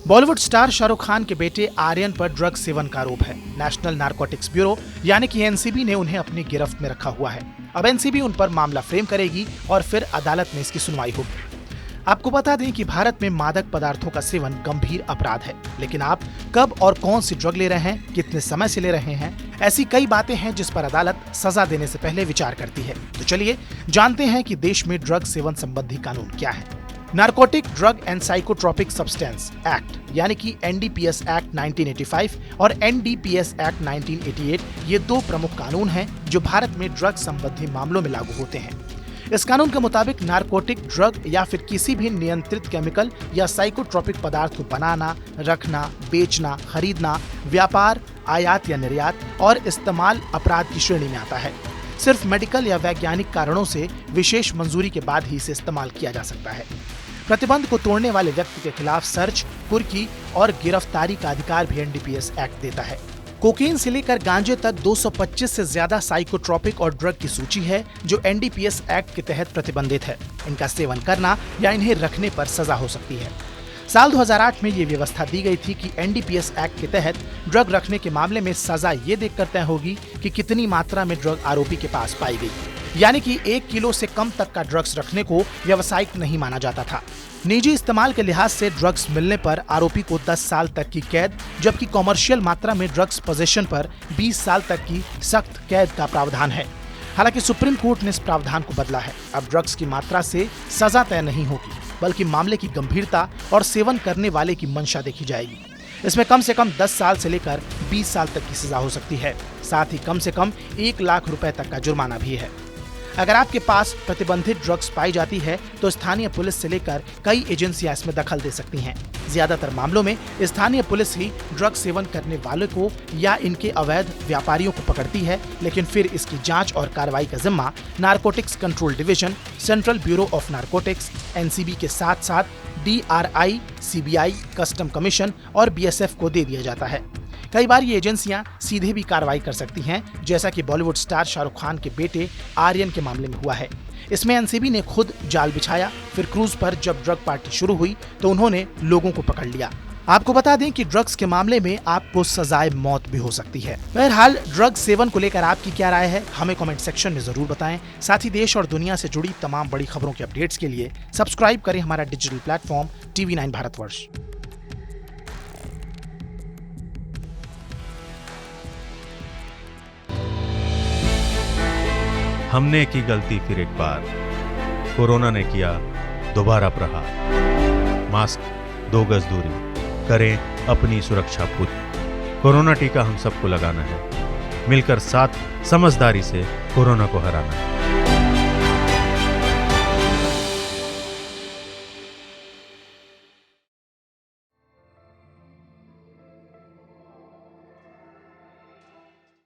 Bollywood star Shahrukh Khan के बेटे आर्यन पर ड्रग सेवन का आरोप है। नेशनल नारकोटिक्स ब्यूरो यानी कि एनसीबी ने उन्हें अपनी गिरफ्त में रखा हुआ है। अब एनसीबी उन पर मामला फ्रेम करेगी और फिर अदालत में इसकी सुनवाई होगी। आपको बता दें कि भारत में मादक पदार्थों का सेवन गंभीर अपराध है, लेकिन आप कब और कौन सी ड्रग ले रहे हैं, कितने समय से ले रहे हैं, ऐसी कई बातें हैं जिस पर अदालत सजा देने से पहले विचार करती है। तो चलिए जानते हैं कि देश में ड्रग सेवन संबंधी कानून क्या है। Narcotic drug and psychotropic substance act यानी कि एनडीपीएस एक्ट 1985 और एनडीपीएस एक्ट 1988 ये दो प्रमुख कानून हैं जो भारत में ड्रग संबंधी मामलों में लागू होते हैं। इस कानून के मुताबिक नारकोटिक ड्रग या फिर किसी भी नियंत्रित केमिकल या साइकोट्रोपिक पदार्थ को बनाना, रखना, बेचना, खरीदना, व्यापार, आयात या निर्यात और इस्तेमाल अपराध की श्रेणी में आता है। सिर्फ मेडिकल या वैज्ञानिक कारणों से विशेष मंजूरी के बाद ही इसे इस्तेमाल किया जा सकता है। प्रतिबंध को तोड़ने वाले व्यक्ति के खिलाफ सर्च, कुर्की और गिरफ्तारी का अधिकार भी एनडीपीएस एक्ट देता है। कोकीन से लेकर गांजे तक 225 से ज्यादा साइकोट्रोपिक और ड्रग की सूची है जो एनडीपीएस एक्ट के तहत प्रतिबंधित है। इनका सेवन करना या इन्हें रखने पर सजा हो सकती है। साल 2008 में ये व्यवस्था दी गई थी कि एनडीपीएस एक्ट के तहत ड्रग रखने के मामले में सजा ये देखकर तय होगी कि कितनी मात्रा में ड्रग आरोपी के पास पाई गई, यानी कि 1 किलो से कम तक का ड्रग्स रखने को व्यावसायिक नहीं माना जाता था। निजी इस्तेमाल के लिहाज से ड्रग्स मिलने पर आरोपी को 10 साल तक की कैद, जबकि कॉमर्शियल मात्रा में ड्रग्स पोजेशन पर 20 साल तक की सख्त कैद का प्रावधान है। हालांकि सुप्रीम कोर्ट ने इस प्रावधान को बदला है। अब ड्रग्स की मात्रा से सजा तय नहीं होगी, बल्कि मामले की गंभीरता और सेवन करने वाले की मंशा देखी जाएगी। इसमें कम से कम 10 साल से लेकर 20 साल तक की सजा हो सकती है। साथ ही कम से कम 1 लाख रुपए तक का जुर्माना भी है। अगर आपके पास प्रतिबंधित ड्रग्स पाई जाती है तो स्थानीय पुलिस से लेकर कई एजेंसियां इसमें दखल दे सकती हैं। ज्यादातर मामलों में स्थानीय पुलिस ही ड्रग सेवन करने वालों को या इनके अवैध व्यापारियों को पकड़ती है, लेकिन फिर इसकी जांच और कार्रवाई का जिम्मा narcotics control division, central bureau of narcotics, NCB के साथ साथ डीआरआई, सीबीआई, कस्टम कमीशन और बीएसएफ को दे दिया जाता है। कई बार ये एजेंसियां सीधे भी कार्रवाई कर सकती हैं, जैसा कि बॉलीवुड स्टार शाहरुख खान के बेटे आर्यन के मामले में हुआ है। इसमें एनसीबी ने खुद जाल बिछाया, फिर क्रूज पर जब ड्रग पार्टी शुरू हुई तो उन्होंने लोगों को पकड़ लिया। आपको बता दें कि ड्रग्स के मामले में आपको सजाए मौत भी हो सकती है। बहरहाल ड्रग सेवन को लेकर आपकी क्या राय है, हमें कमेंट सेक्शन में जरूर बताएं। साथ ही देश और दुनिया से जुड़ी तमाम बड़ी खबरों के अपडेट्स के लिए सब्सक्राइब करें हमारा डिजिटल प्लेटफॉर्म TV9 भारतवर्ष। हमने की गलती फिर एक बार, कोरोना ने किया दोबारा प्रहार। मास्क, 2 गज दूरी, करें अपनी सुरक्षा पूरी। कोरोना टीका हम सबको लगाना है, मिलकर साथ समझदारी से कोरोना को हराना है।